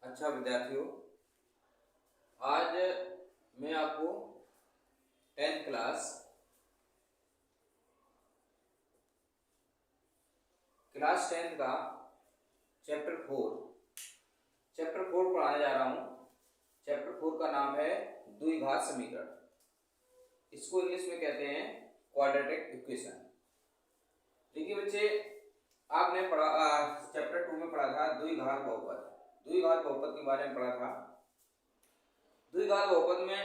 अच्छा विद्यार्थियों, आज मैं आपको 10th क्लास 10 का चैप्टर 4 पढ़ाने जा रहा हूँ। चैप्टर 4 का नाम है द्विघात समीकरण। इसको इंग्लिश में कहते हैं क्वाड्रेटिक इक्वेशन। देखिए बच्चे, आपने पढ़ा चैप्टर 2 में पढ़ा था द्विघात बहुपद के बारे में पढ़ा था। द्विघात बहुपद में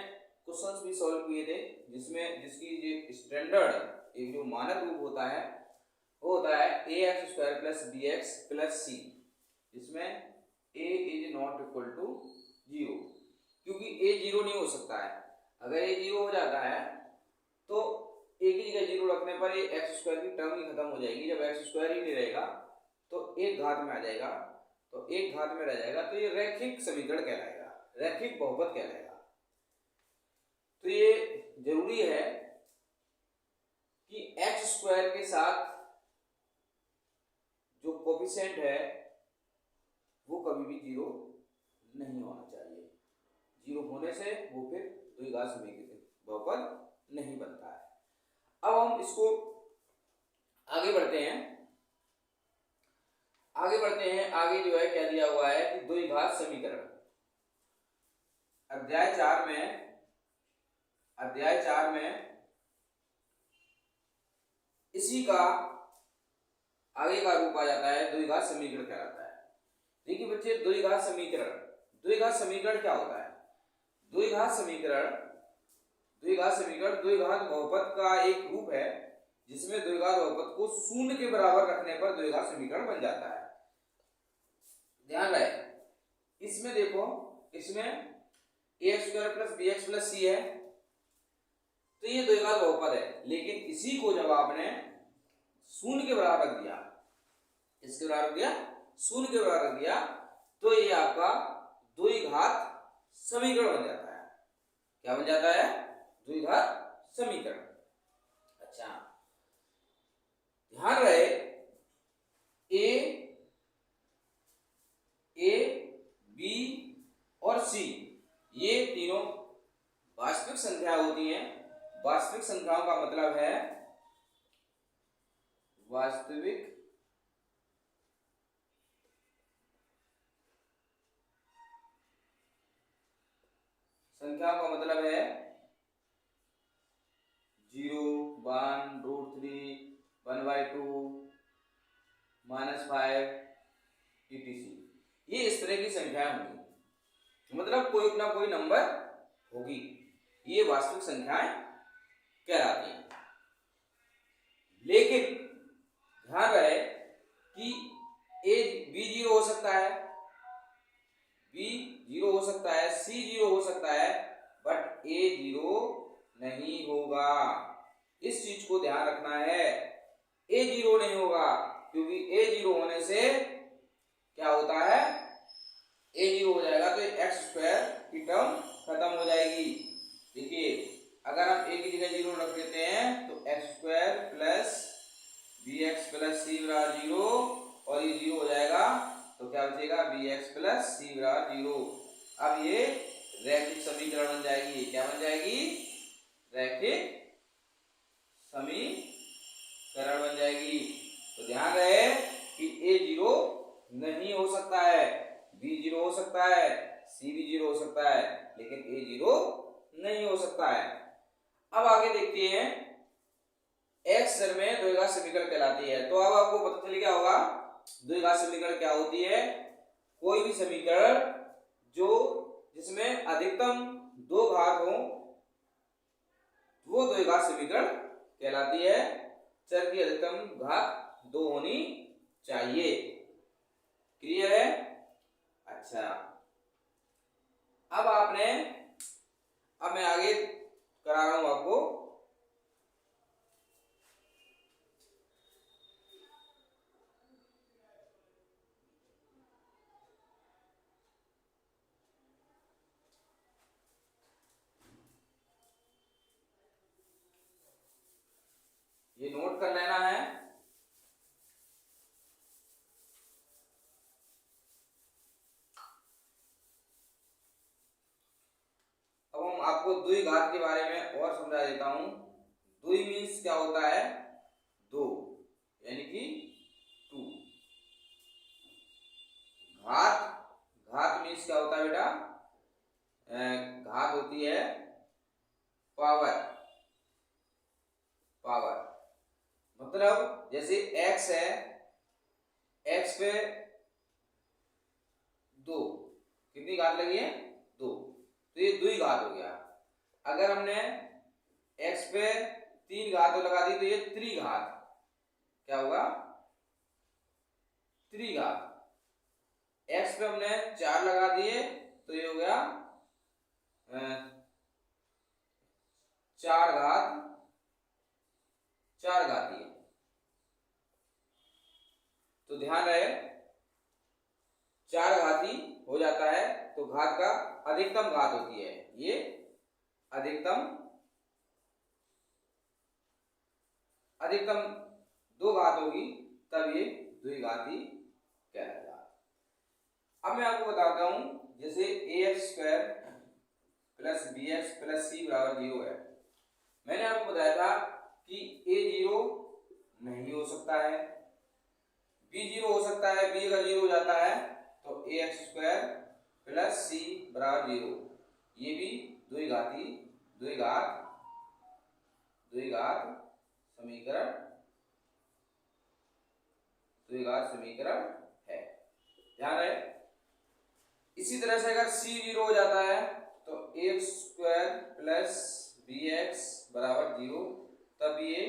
क्वेश्चंस भी सॉल्व किए थे, जिसकी जो स्टैंडर्ड एक जो मानक रूप होता है वो होता है ax² + bx + c, जिसमें a is not equal to 0, क्योंकि a 0 नहीं हो सकता है। अगर a 0 हो जाता है तो a की जगह 0 रखने पर ये x² की टर्म ही खत्म हो जाएगी। जब x² ही नहीं रहेगा तो एक घात में आ जाएगा, तो एक घात में रह जाएगा, तो ये रैखिक समीकरण कहलाएगा, रैखिक बहुपद कहलाएगा। तो ये जरूरी है कि x² के साथ जो कोफिशिएंट है वो कभी भी 0 नहीं होना चाहिए। 0 होने से वो फिर द्विघात समीकरण बहुपद नहीं बनता है। अब हम इसको आगे बढ़ते हैं। आगे जो है क्या दिया हुआ है कि द्विघात समीकरण अध्याय 4 में इसी का आगे का रूप आ जाता है, द्विघात समीकरण कहलाता है। देखिए बच्चे, द्विघात समीकरण क्या होता है? द्विघात समीकरण द्विघात बहुपद का एक रूप है, जिसमें द्विघात बहुपद को शून्य के बराबर रखने पर द्विघात समीकरण बन जाता है। ध्यान रहे, इसमें देखो, इसमें ax² + bx + c है, तो ये द्विघात बहुपद है। लेकिन इसी को जब आपने शून्य के बराबर रख दिया, इसके बराबर रख दिया, शून्य के बराबर रख दिया, तो ये आपका द्विघात समीकरण बन जाता है। क्या बन जाता है? द्विघात समीकरण। अच्छा, ध्यान रहे, ए बी और सी ये तीनों वास्तविक संख्या होती हैं। वास्तविक संख्याओं का मतलब है वास्तविक संख्याओं का मतलब है 0, 1, √3, 1/2, -5 etc। ये इस तरह की संख्याएं होंगी, मतलब कोई ना कोई नंबर होगी। ये वास्तविक संख्याएं कहलाती हैं। लेकिन ध्यान रहे कि b 0 हो सकता है, b 0 हो सकता है, c 0 हो सकता है, बट a 0 नहीं होगा। इस चीज को ध्यान रखना है, a 0 नहीं होगा, क्योंकि a 0 होने से क्या होता है, a 0 हो जाएगा तो x² की टर्म खत्म हो जाएगी। देखिए, अगर हम a की जगह 0 रख देते हैं तो x² + bx + c = 0, और ये 0 हो जाएगा, तो क्या बचेगा? bx + c = 0। अब ये रैखिक समीकरण बन जाएगी। क्या बन जाएगी? रैखिक समीकरण बन जाएगी। तो ध्यान रहे कि a 0 नहीं हो सकता है, b 0 हो सकता है, c भी 0 हो सकता है, लेकिन a 0 नहीं हो सकता है। अब आगे देखते हैं, x दर में द्विघात समीकरण कहलाती है। तो अब आपको पता चल गया होगा द्विघात समीकरण क्या होती है। कोई भी समीकरण जिसमें अधिकतम 2 घात हो वो द्विघात समीकरण कहलाती है। चर की अधिकतम घात 2 होनी चाहिए। क्लियर है? अच्छा, अब मैं आगे करा रहा हूं आपको। ये नोट कर लेना है। आपको द्विघात के बारे में और समझा देता हूं। द्वि मीन्स क्या होता है, दो, यानी कि टू। घात, घात मीन्स क्या होता है बेटा, घात होती है पावर, पावर मतलब जैसे x है, x पे दो, कितनी घात लगी है, दो, तो ये द्विघात हो गया। अगर हमने x पे 3 घात लगा दी तो ये त्रिघात, क्या होगा, त्रिघात। x पे हमने 4 लगा दिए तो ये हो गया 4 घात, 4 घातीय। तो ध्यान रहे 4 घाती हो जाता है तो घात का अधिकतम घात होती है, ये अधिकतम, अधिकतम 2 घात होगी तब ये द्विघाती कहलाएगा। अब मैं आपको बताता हूं, जैसे ax² plus bx plus c बराबर 0 है। मैंने आपको बताया था कि a 0 नहीं हो सकता है, b 0 हो सकता है, b अगर 0 हो जाता है तो ax² प्लस c बराबर 0, ये भी द्विघाती, द्विघात, द्विघात समीकरण, द्विघात समीकरण है, ध्यान रहे। इसी तरह से अगर c 0 हो जाता है तो ax² प्लस bx बराबर 0, तब ये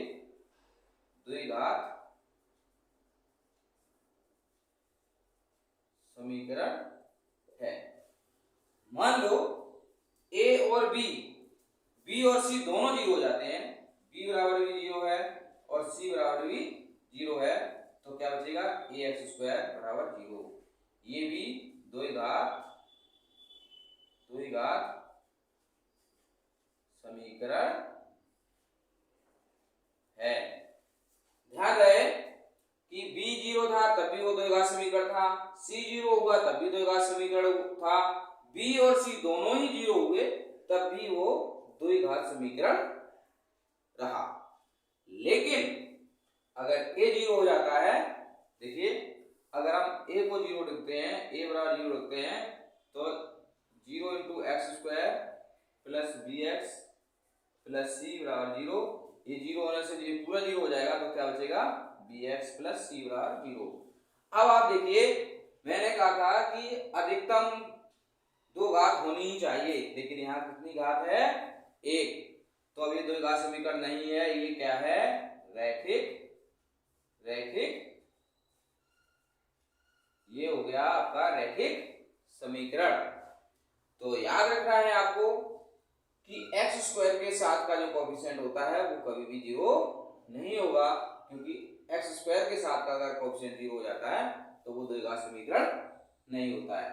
द्विघात समीकरण है। मान लो a और b और c दोनों 0 हो जाते हैं, b बराबर भी 0 है और c बराबर भी 0 है, तो क्या बचेगा, ax² बराबर 0, ये भी द्विघात, द्विघात समीकरण है। ध्यान रहे कि b 0 था तब भी वो द्विघात समीकरण था, c 0 हुआ तब भी द्विघात समीकरण था, b और c दोनों ही 0 हुए तब भी वो द्विघात समीकरण रहा। लेकिन अगर a 0 हो जाता है, देखिए अगर हम a को 0 लिखते हैं, a बराबर 0 लिखते हैं तो 0 into x² plus bx plus c बराबर 0, ये 0 होने से ये पूरा 0 हो जाएगा तो क्या बचेगा, bx प्लस c बराबर 0। अब आप देखिए मैंने कहा था कि अधिकतम 2 घात होनी ही चाहिए, लेकिन यहाँ कितनी घात है, 1, तो अब ये द्विघात समीकरण नहीं है, ये क्या है, रैखिक, रैखिक, ये हो गया आपका रैखिक समीकरण। तो याद रखना है आपको कि x² के साथ का जो कोएफिशिएंट होता है वो कभी भी 0 नहीं होगा, क्योंकि x² के साथ का अगर कोएफिशिएंट 0 हो जाता है तो वो द्विघात समीकरण नहीं होता है।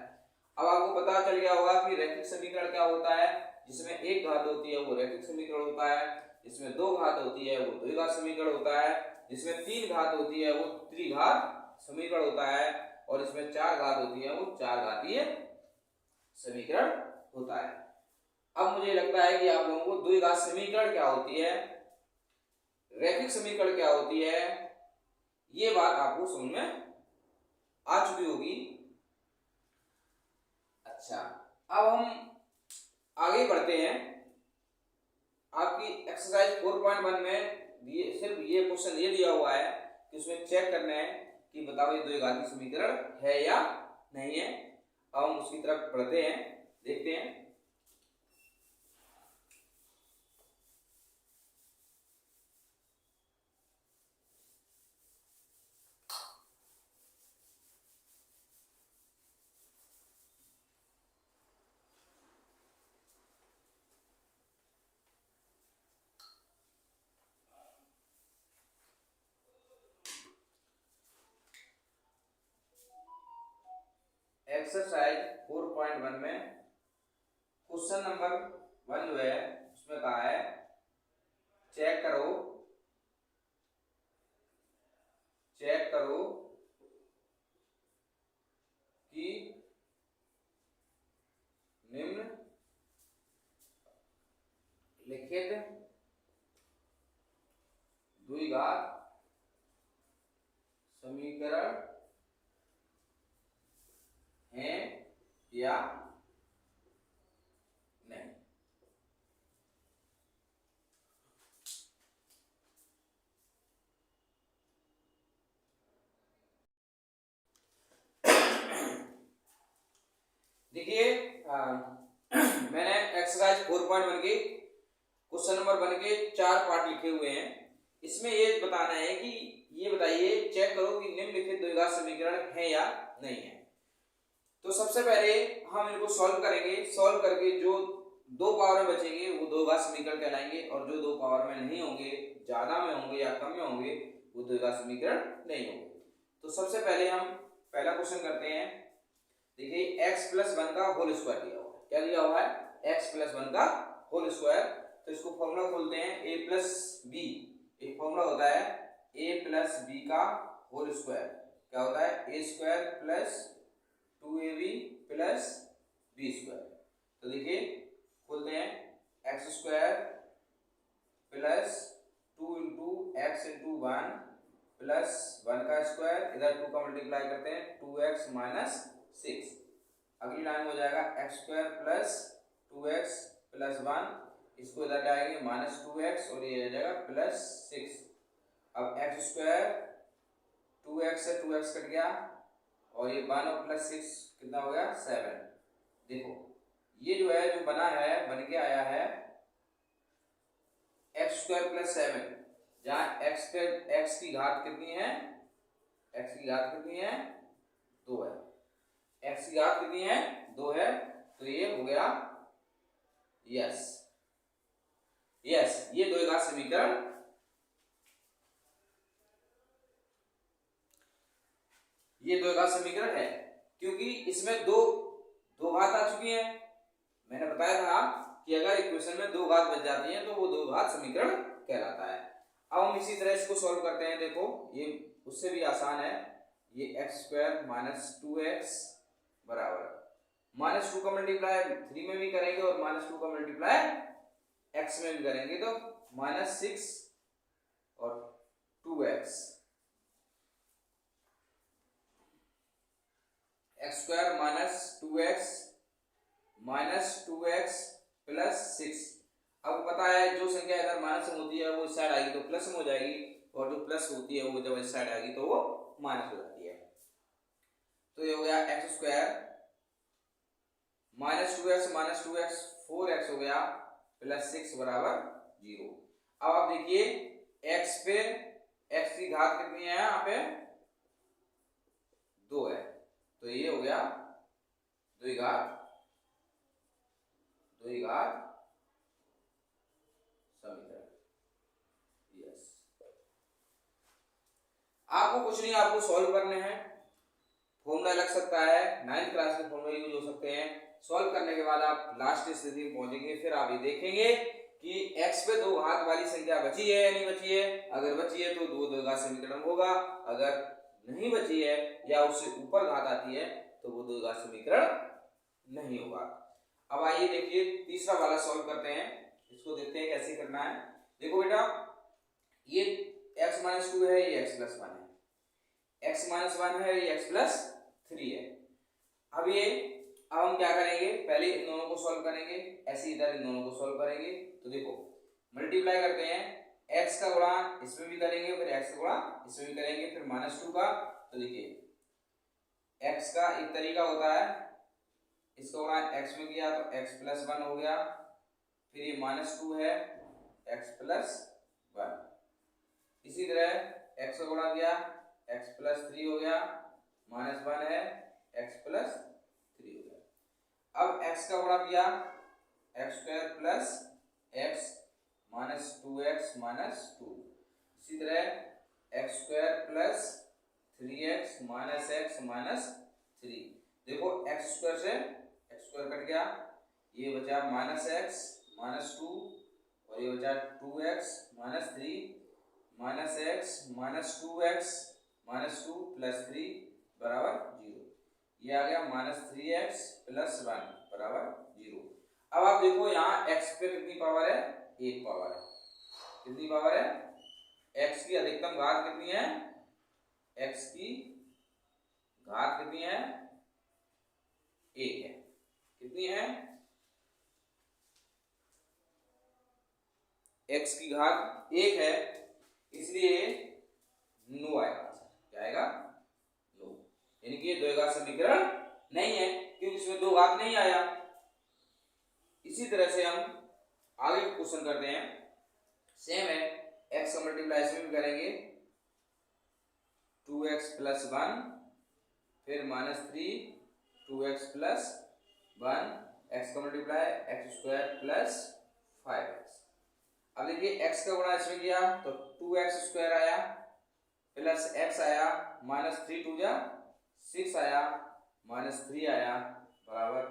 अब आपको पता चल गया होगा कि रैखिक समीकरण क्या होता है, जिसमें एक घात होती है वो रैखिक समीकरण होता है, जिसमें 2 घात होती है वो द्विघात समीकरण होता है, जिसमें 3 घात होती है वो त्रिघात समीकरण होता है, और इसमें 4 घात होती है वो 4 घातीय समीकरण होता है। अब मुझे लगता है कि आप लोगों को द्विघात समीकरण क्या होती है, रैखिक समीकरण क्या होती है, ये बात आपको समझ में आ चुकी होगी। अच्छा, अब हम आगे बढ़ते हैं। आपकी एक्सरसाइज 4.1 में सिर्फ ये क्वेश्चन ये दिया हुआ है कि उसमें चेक करना है कि बताओ ये द्विघाती समीकरण है या नहीं है। अब हम उसकी तरफ बढ़ते हैं, देखते हैं। एक्सरसाइज 4.1 में क्वेश्चन नंबर 1 जो है उसमें कहा है चेक करो, चेक करो कि निम्न लिखित द्विघात समीकरण है या नहीं। देखिए मैंने एक्सरसाइज 4.1 के क्वेश्चन नंबर 1 के 4 पार्ट लिखे हुए हैं। इसमें ये बताना है कि ये बताइए, चेक करो कि निम्नलिखित द्विघात समीकरण है या नहीं है। तो सबसे पहले हम इनको सॉल्व करेंगे। सॉल्व करके जो दो पावर में बचेंगे वो द्विघात समीकरण कहलाएंगे, और जो दो पावर में नहीं होंगे, ज्यादा में होंगे या कम में होंगे, वो द्विघात समीकरण नहीं होंगे। तो सबसे पहले हम पहला क्वेश्चन करते हैं। देखिए x + 1 का होल स्क्वायर दिया हुआ है। क्या दिया हुआ है? x + 1 का होल स्क्वायर। तो इसको फॉर्मूला खोलते हैं, a + b। एक फॉर्मूला होता है a + b का होल स्क्वायर। क्या होता है? a² + 2ab + b²। तो देखिए खोलते हैं, x² + 2 × x × 1 + 1 का स्क्वायर, इधर 2 का मल्टीप्लाई करते हैं, 2x - 6। अगली लाइन हो जाएगा x² + 2x + 1, इसको इधर लाएंगे -2x, और ये हो जाएगा +6। अब x² 2x से 2x कट गया, और ये 1 और +6 कितना हो गया? 7। देखो ये जो है, जो बना है, बन के आया है x² + 7, जहाँ x की घात कितनी है? x की घात कितनी है? 2 है। x की घात कितनी है? 2 है। तो ये हो गया यस, ये द्विघात समीकरण, ये द्विघात समीकरण है, क्योंकि इसमें दो घात आ चुकी हैं। मैंने बताया था कि अगर इक्वेशन में 2 घात बच जाती हैं तो वो द्विघात समीकरण कहलाता है। अब हम इसी तरह इसको सॉल्व करते हैं। देखो ये उससे भी आसान है। ये x² - 2x बराबर -2 का मल्टीप्लाई 3 में भी करेंगे, और -2 का मल्टीप्लाई x में भी करेंगे, तो -6 और 2x, x² - 2x -2x + 6। अब पता है जो संख्या अगर माइनस में होती है वो इस साइड आएगी तो प्लस में हो जाएगी, और जो प्लस होती है वो जब इस साइड आएगी तो वो माइनस हो जाती है। तो ये हो गया x² -2x - 2x 4x हो गया, +6 बराबर 0। अब आप देखिए x पे x की घात कितनी है? यहाँ पे 2 है, तो ये हो गया द्विघात समीकरण। यस, आपको कुछ नहीं, आपको सॉल्व करने हैं। फॉर्मूला लग सकता है, 9th क्लास के फॉर्मूला यूज हो सकते हैं। सॉल्व करने के बाद आप लास्ट स्थिति में पहुंचेंगे, फिर आप ये देखेंगे कि x पे 2 घात वाली संख्या बची है या नहीं बची है। अगर बची है तो द्विघात समीकरण होगा, अगर नहीं बची है या उससे ऊपर घात आती है तो वो द्विघात समीकरण नहीं होगा। अब आइए देखिए तीसरा वाला सॉल्व करते हैं। इसको देखते हैं कैसे करना है। देखो बेटा, ये x - 2 है, ये x + 1 है, x - 1 है, ये x + 3 है। अब हम क्या करेंगे, पहले इन दोनों को सॉल्व करेंगे, ऐसे इधर इन दोनों को सॉल्व करेंगे। तो देखो मल्टीप्लाई करते हैं, x का गुणा इसमें भी करेंगे, फिर x का गुणा इसमें भी करेंगे, फिर -2 का। तो देखिए x का एक तरीका होता है, इसको गुणा x में किया तो x + 1 हो गया, फिर ये -2 है, x + 1। इसी तरह x का गुणा किया, x + 3 हो गया, -1 है, x + 3 हो गया। अब x का गुणा किया, x² + x -2x - 2। इसी तरह x² + 3x -x - 3। देखो x² से x² कट गया, ये बचा -x - 2, और ये बचा 2x - 3 -x - 2x - 2 + 3 बराबर 0। ये आ गया -3x + 1 बराबर 0। अब आप देखो यहाँ x पे कितनी पावर है? एक पावर है। कितनी पावर है? x की अधिकतम घात कितनी है? x की घात कितनी है? एक है। कितनी है? x की घात एक है, इसलिए नो आएगा। क्या आएगा? नो। यानी कि ये द्विघात समीकरण नहीं है, क्योंकि इसमें दो घात नहीं आया। इसी तरह से हम आगे क्वेश्चन करते हैं, सेम है, x का मल्टीप्लाई इसमें भी करेंगे, 2x प्लस 1 फिर -3 2x प्लस 1 x का multiply x square plus 5x। अब देखिए x का गुणा इसमें किया तो 2x स्क्वायर आया प्लस x आया, -3 2 जा 6 आया, -3 आया बराबर।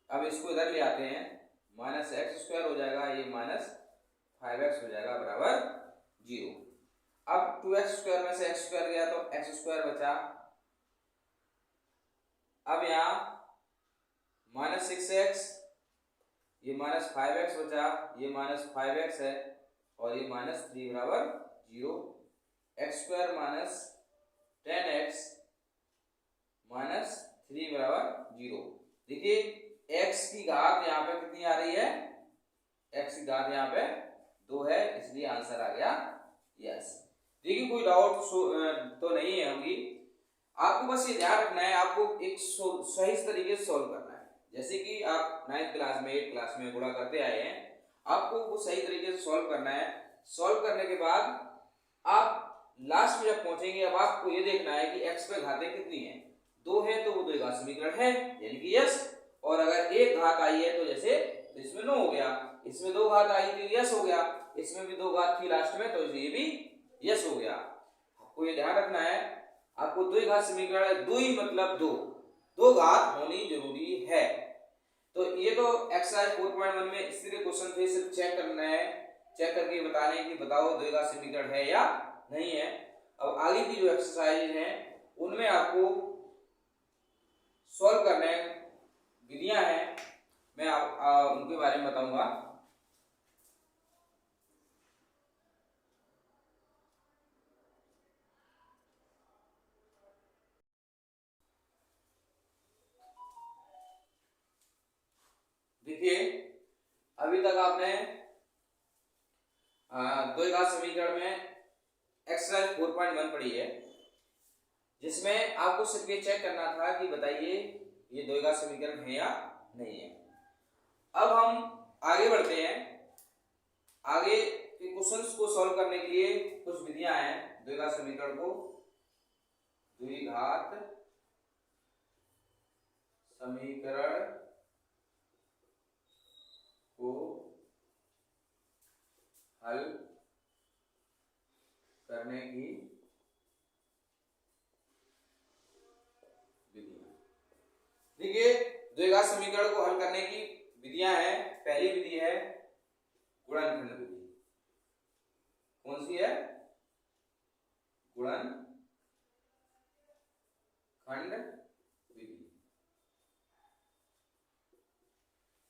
अब इसको इधर ले आते हैं, -x स्क्वायर हो जाएगा, ये -5x हो जाएगा बराबर 0। अब 2x स्क्वायर में से x स्क्वायर गया तो x स्क्वायर बचा। अब यहाँ -6x, ये -5x बचा, ये -5x है और ये -3 बराबर 0। x स्क्वायर माइनस 10x -3 बराबर 0। देखिए x की घात यहाँ पे कितनी आ रही है? x की घात यहाँ पे 2 है, इसलिए आंसर आ गया यस। देखिए कोई डाउट तो नहीं है होगी। आपको बस ये ध्यान रखना है, आपको एक सही तरीके से सॉल्व करना है। जैसे कि आप 9th क्लास में 8th क्लास में गुणा करते आए हैं, आपको वो सही तरीके से सॉल्व करना है। सॉल्व करने के बाद आप लास्ट में जब पहुंचेंगे, अब आपको ये देखना है कि x पे घातें कितनी है। 2 है तो वो द्विघात समीकरण है, यानी कि यस। और अगर एक घात आई है तो जैसे तो इसमें नो हो गया, इसमें 2 घात आई तो यस हो गया, इसमें भी 2 घात थी लास्ट में तो ये भी यस हो गया। आपको ये ध्यान रखना है, आपको द्विघात समीकरण है, द्वि मतलब 2 घात होनी जरूरी है। तो ये तो एक्सरसाइज 4.1 में इस तरह क्वेश्चन थे, सिर्फ चेक करना है, चेक करके बताने की बताओ द्विघात समीकरण है या नहीं है। अब आगे की जो एक्सरसाइज हैं उनमें आपको सॉल्व करने विधियां हैं, मैं उनके बारे में बताऊंगा। देखिए अभी तक आपने द्विघात समीकरण में एक्सरसाइज 4.1 पढ़ी है, जिसमें आपको सिर्फ ये चेक करना था कि बताइए ये द्विघात समीकरण है या नहीं है। अब हम आगे बढ़ते हैं, आगे के क्वेश्चंस को सॉल्व करने के लिए कुछ विधियां हैं द्विघात समीकरण को द्विघात समीकरण को हल करने की विधियां। देखिए द्विघात समीकरण को हल करने की विधियां हैं। पहली विधि है गुणनखंड विधि। कौन सी है? गुणनखंड विधि।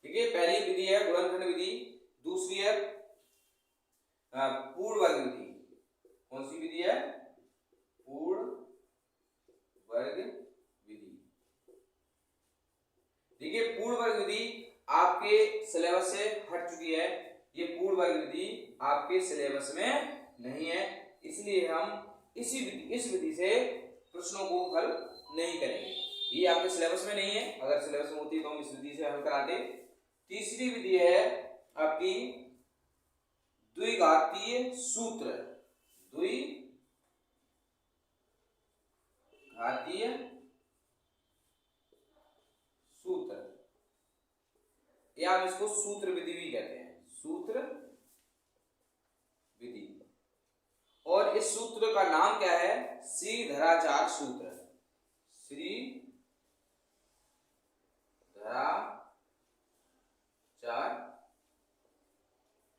देखिए पहली विधि है गुणनखंड विधि, दूसरी है पूर्ण वर्ग विधि। कौन सी विधि है? पूर्ण वर्ग विधि। देखिए पूर्ण वर्ग विधि आपके सिलेबस से हट चुकी है, ये पूर्ण वर्ग विधि आपके सिलेबस में नहीं है, इसलिए हम इस विधि से प्रश्नों को हल नहीं करेंगे। ये आपके सिलेबस में नहीं है, अगर सिलेबस में होती तो हम इस विधि से हल कराते। तीसरी विधि है आपकी द्विघातीय सूत्र। द्विघातीय सूत्र, या हम इसको सूत्र विधि भी कहते हैं, सूत्र विधि। और इस सूत्र का नाम क्या है? श्रीधराचार्य सूत्र। श्रीधराचार्य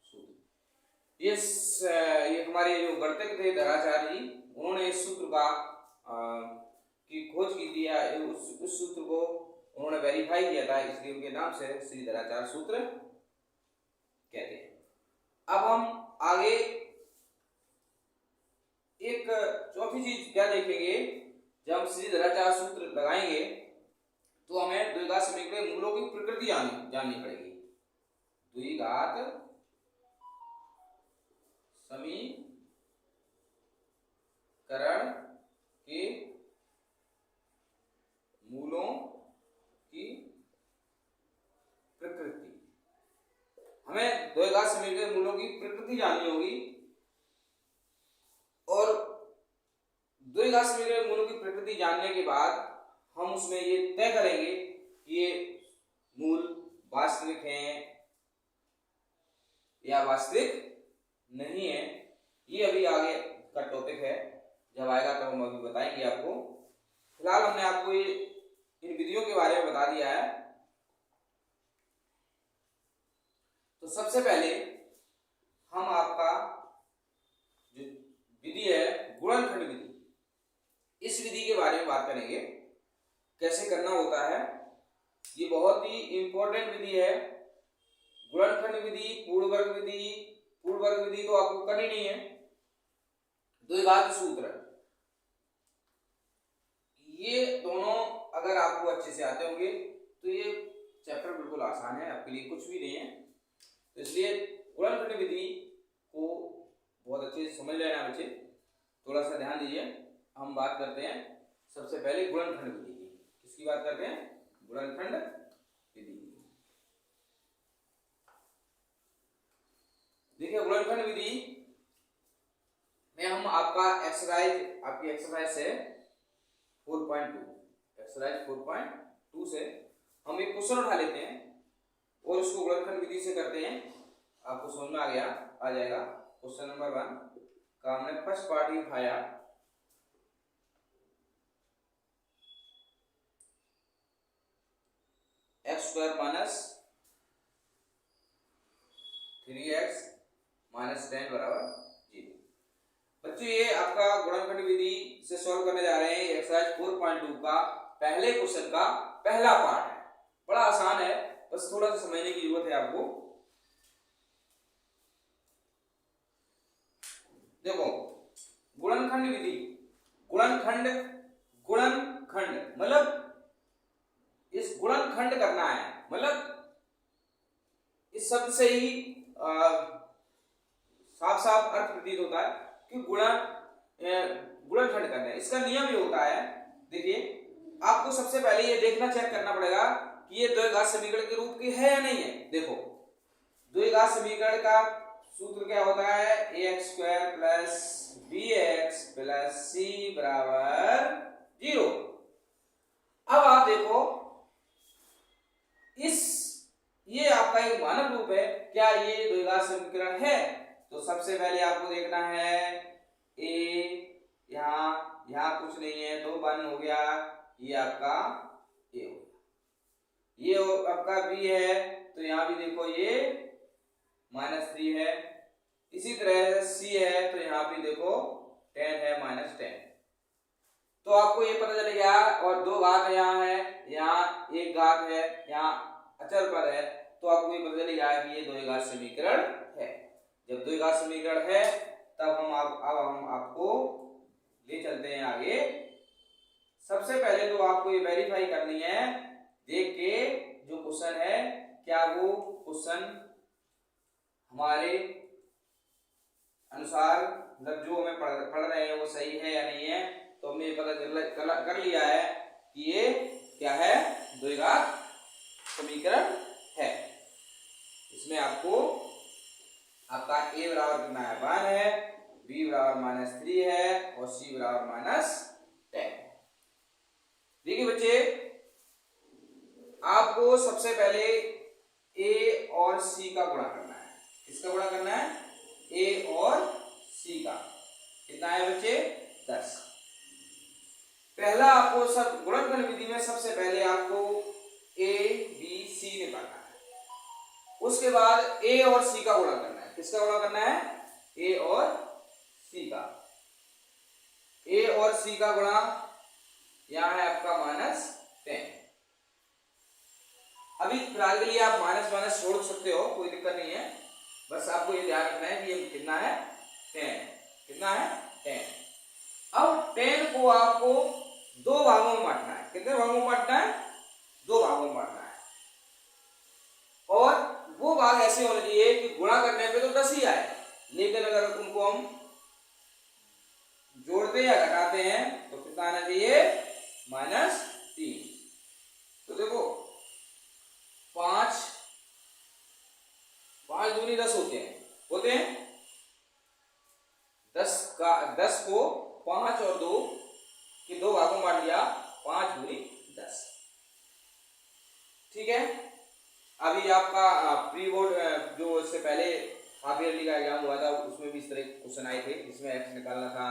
सूत्र। ये हमारे जो गणितज्ञ थे धराचार्य जी, उन्होंने इस सूत्र का की खोज की थी, उस सूत्र को उन्होंने वेरीफाई किया था, इसलिए उनके नाम से श्रीधराचार्य सूत्र कहते हैं। अब हम आगे एक चौथी चीज क्या देखेंगे, जब हम सीधेधराचार सूत्र लगाएंगे तो हमें द्विघात समीकरण के मूलों की प्रकृति जाननी पड़ेगी। द्विघात समीकरण के मूलों की प्रकृति, हमें द्विघात समीकरण के मूलों की प्रकृति जाननी होगी। और द्विघात समीकरण के मूलों की प्रकृति जानने के बाद हम उसमें ये तय करेंगे कि ये मूल वास्तविक हैं या वास्तविक नहीं है। ये अभी आगे का टॉपिक है, जब आएगा तब हम अभी बताएंगे आपको। फिलहाल हमने आपको ये इन विधियों के बारे में बता दिया है। तो सबसे पहले हम आपका जो विधि है गुणनखंड विधि, इस विधि के बारे में बात करेंगे, कैसे करना होता है। ये बहुत ही इंपॉर्टेंट विधि है। गुणनखंड विधि, पूर्ण वर्ग विधि, पूर्ण वर्ग विधि तो आपको करनी नहीं है। द्विघात सूत्र, ये दोनों अगर आपको अच्छे से आते होंगे तो ये चैप्टर बिल्कुल आसान है, आपके लिए कुछ भी नहीं है। तो इसलिए गुणनखंड विधि को बहुत अच्छे से समझ लेना बच्चे, थोड़ा सा ध्यान दीजिए। हम बात करते हैं सबसे पहले गुणनखंड विधि की। किसकी बात करते हैं? गुणनखंड विधि। देखिए गुणनखंड विधि में हम आपका आपकी एक्सरसाइज है 4.2, एक्सरसाइज 4.2 से हम एक क्वेश्चन उठा लेते हैं और उसको गुणनखंड विधि से करते हैं। आपको समझ में आ जाएगा। क्वेश्चन नंबर 1 का हमने फर्स्ट पार्ट ही उठाया। x² माइनस 3x माइनस 10 बराबर 0। बच्चों ये आपका गुणनखंड विधि से सॉल्व करने जा रहे हैं एक्सरसाइज 4.2 का पहले क्वेश्चन का पहला पार्ट है। बड़ा आसान है, बस थोड़ा सा समझने की जरूरत है आपको। देखो गुणनखंड विधि, गुणनखंड मतलब इस गुणनखंड करना है, मतलब इस शब्द से ही साफ साफ अर्थ प्रतीत होता है कि गुणनखंड करना है। इसका नियम ये होता है, देखिए आपको सबसे पहले ये देखना चेक करना पड़ेगा कि ये द्विघात समीकरण के रूप की है या नहीं है। देखो द्विघात समीकरण का सूत्र क्या होता है? ax² plus bx plus c बराबर 0। अब आप देखो ये आपका एक मानक रूप है, क्या ये द्विघात समीकरण है? तो सबसे पहले आपको देखना है a, यहाँ कुछ नहीं है तो 1 हो गया, ये आपका a हो गया। ये आपका b है तो यहाँ भी देखो ये -3 है। इसी तरह c है तो यहाँ भी देखो 10 है, -10। तो आपको ये पता चल गया। और 2 घात यहाँ है, यहाँ 1 घात है, यहाँ अचर पद है, तो आपको ये पता चल गया कि ये द्विघात समीकरण है। जब द्विघात समीकरण है तब हम आपको ले चलते हैं आगे। सबसे पहले तो आपको ये वेरीफाई करनी है, देख के जो क्वेश्चन है क्या वो क्वेश्चन हमारे अनुसार, मतलब जो हमें पढ़ रहे हैं वो सही है या नहीं है। तो हमने पता कर लिया है कि ये क्या है? द्विघात समीकरण है। इसमें आपको आपका a बराबर कितना है? 1 है, b बराबर -3 है और c बराबर -10। देखिए बच्चे आपको सबसे पहले a और c का गुणा करना है। किसका गुणा करना है? a और c का। कितना है बच्चे? 10। पहला आपको सब गुणनखंड विधि में सबसे पहले आपको a b c निकालना है। उसके बाद a और c का गुणा करना है। किसका गुणा करना है? a और c का। a और c का गुणा यहाँ है आपका -10। अभी फिलहाल के लिए आप माइनस छोड़ सकते हो, कोई दिक्कत नहीं है। बस आपको ये ध्यान रखना है कि ये कितना है 10, कितना है 10। अब 10 को आपको दो भागों में बांटना है। कितने भागों में बांटना है? दो भागों में बांटना है। और वो भाग ऐसे होने चाहिए कि गुणा करने पे तो 10 ही आए, लेकिन अगर उनको हम जोड़ते या घटाते हैं तो कितना आना चाहिए? -3। तो देखो 5 दूनी 10 होते हैं 10 को 5 और 2 के दो भागों में बांट दिया, 5 दूनी 10। ठीक है। अभी आपका प्री बोर्ड जो इससे पहले हाफ ईयरली का एग्जाम हुआ था उसमें भी इस तरह के क्वेश्चन आए थे जिसमें एक्स निकालना था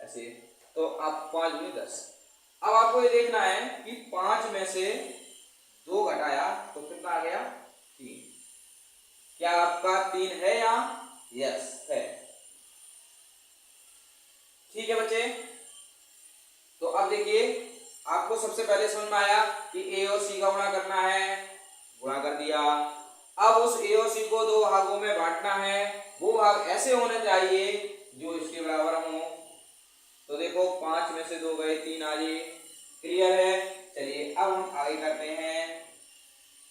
ऐसे। तो आप 5 दूनी 10। अब आपको ये देखना है कि 5 में से 2 घटाया तो कितना आ गया? 3। क्या आपका 3 है या? यस है। ठीक है बच्चे। तो अब देखिए आपको सबसे पहले समझ में आया कि ए और सी का गुणा करना है, गुणा कर दिया। अब उस ए और सी को दो भागों में बांटना है, वो भाग ऐसे होने चाहिए जो इसके बराबर हो। तो देखो 5 में से 2 गए, 3 आ गए। क्लियर है? चलिए अब हम आगे करते हैं।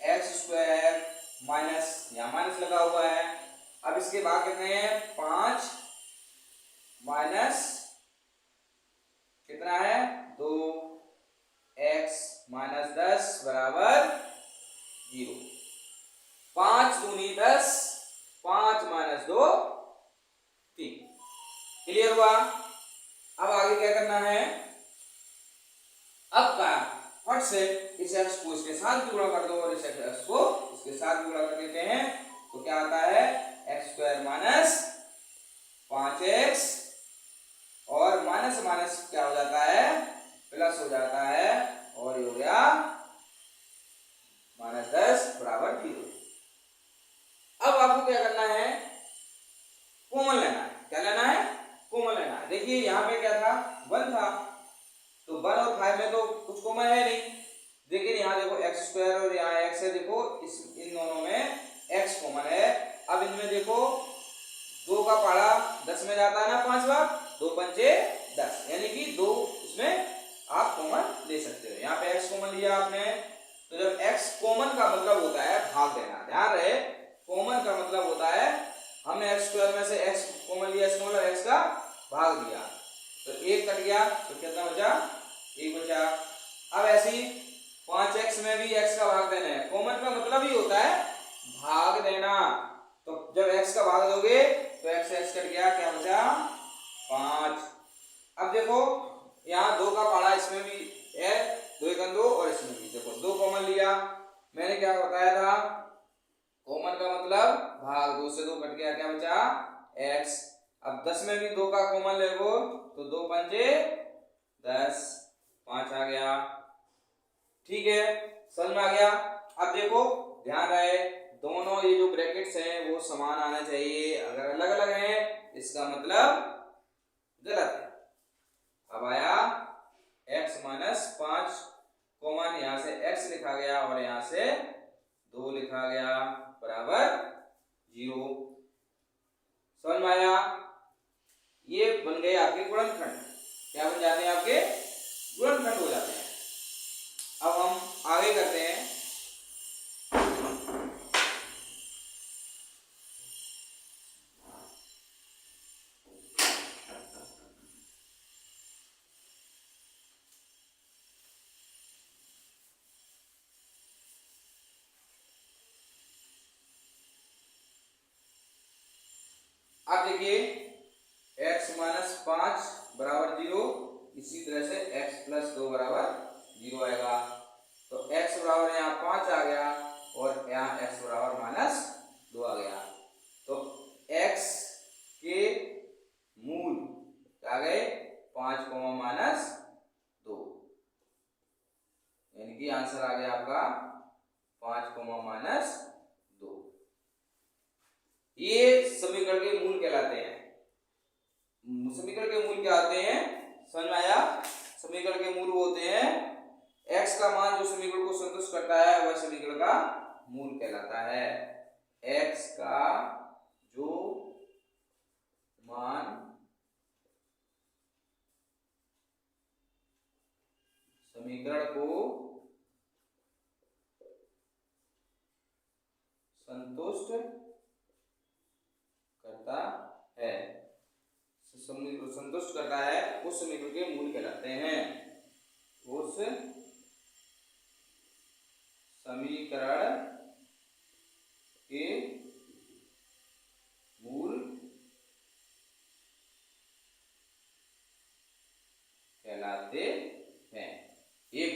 x² माइनस, यहाँ माइनस लगा हुआ है। अब इसके बाद कितने हैं? 5 माइनस कितना है? 2x माइनस 10 बराबर 0। 5 दूनी 10, 5 माइनस 2 3। क्लियर हुआ? अब आगे क्या करना है? अब का फट से इस x को इसके साथ भी गुणा कर दो और इस x को इसके साथ भी गुणा कर देते हैं। तो क्या आता है? x² माइनस 5x और माइनस माइनस क्या हो जाता है? प्लस हो जाता है और ये हो गया -10 बराबर 0। अब आपको क्या करना है? कॉमन लेना है। क्या लेना है? कॉमन लेना है। देखिए यहाँ पे क्या था? 1 था, तो 1 और 5 में तो कुछ कॉमन है नहीं, लेकिन यहाँ देखो x² और यहाँ x है। देखो इन दोनों में x कॉमन है। अब इनमें देखो 2 का पहाड़ा 10 में जाता है ना 5 बार, 2 पंचे 10, यानी कि 2 इसमें आप कॉमन ले सकते हो। यहाँ पे x कॉमन लिया आपने, तो जब x कॉमन का मतलब होता है भाग देना। ध्यान रहे, कॉमन का मतलब होता है हमने x² में से x कॉमन लिया, इसका मतलब x का भाग दिया, तो 1 कट गया तो कितना बचा? 1 बचा। अब ऐसे ही 5x में भी x का भाग देना है। कॉमन का मतलब ही होता है भाग देना। तो जब x का भाग दोगे तो x कट गया, क्या बचा? 5। अब देखो यहाँ 2 का पहाड़ा इसमें भी है, 2 1 2 और इसमें भी देखो 2 कॉमन लिया। मैंने क्या बताया था? कॉमन का मतलब भाग, 2 से 2 कट गया, क्या बचा? x। अब 10 में भी 2 का कॉमन ले लो तो 2 पंचे 10, 5 आ गया। ठीक है, समझ में आ गया? अब देखो ध्यान रहे, दोनों ये जो ब्रैकेट्स हैं वो समान आना चाहिए। अगर अलग अलग हैं इसका मतलब गलत है। अब आया x माइनस 5 कॉमन, यहां से x लिखा गया और यहां से 2 लिखा गया बराबर 0। समझ में आया? ये बन गए आपके गुणनखंड। क्या बन जाते हैं? आपके गुणनखंड हो जाते हैं। अब हम आगे करते हैं। अब देखिए x माइनस 5 बराबर 0, इसी तरह से x प्लस 2 बराबर 0 आएगा। तो x बराबर यहाँ 5 आ गया और यहाँ x बराबर -2 आ गया। तो x के मूल आ गए 5 -2, यानी कि आंसर आ गया आपका 5 -2। ये समीकरण के मूल कहलाते हैं। समीकरण के मूल क्या आते हैं? समझ में आया? समीकरण के मूल वो होते हैं x का मान जो समीकरण को संतुष्ट करता है वह समीकरण का मूल कहलाता है। x का समीकरण को संतुष्ट करता है, संतुष्ट करता है उस समीकरण के मूल कहलाते हैं, उस समीकरण के मूल कहलाते हैं। एक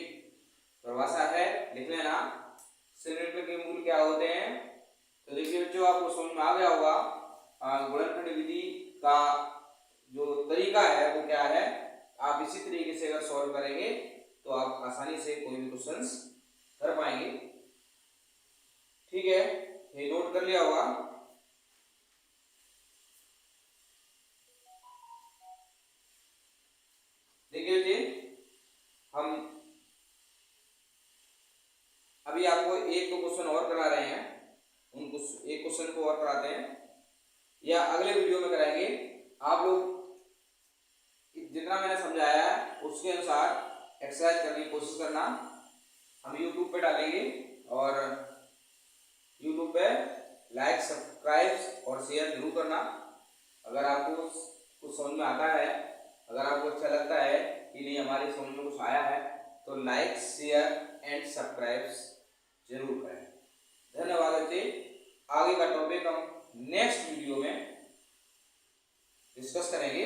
परिभाषा है, लिख लेना। समीकरण के मूल क्या होते हैं? तो देखिए बच्चों, आपको समझ में आ गया होगा गुणनखंड विधि का जो तरीका है वो क्या है। आप इसी तरीके से अगर सॉल्व करेंगे तो आप आसानी से कोई भी क्वेश्चंस कर पाएंगे। ठीक है, ये नोट कर लिया होगा। देखिए जी, हम अभी आपको एक दो क्वेश्चन और करा रहे हैं, उनको एक क्वेश्चन को और कराते हैं या अगले वीडियो में कराएंगे। आप लोग जितना मैंने समझाया है उसके अनुसार एक्सरसाइज करने की कोशिश करना। हम YouTube पे डालेंगे और YouTube पे लाइक, सब्सक्राइब और शेयर जरूर करना। अगर आपको कुछ समझ में आता है, अगर आपको अच्छा लगता है कि नहीं हमारी समझ में कुछ आया है, तो लाइक, शेयर एंड सब्सक्राइब जरूर करें। धन्यवाद बच्चे। आगे का टॉपिक हम नेक्स्ट वीडियो में डिस्कस करेंगे।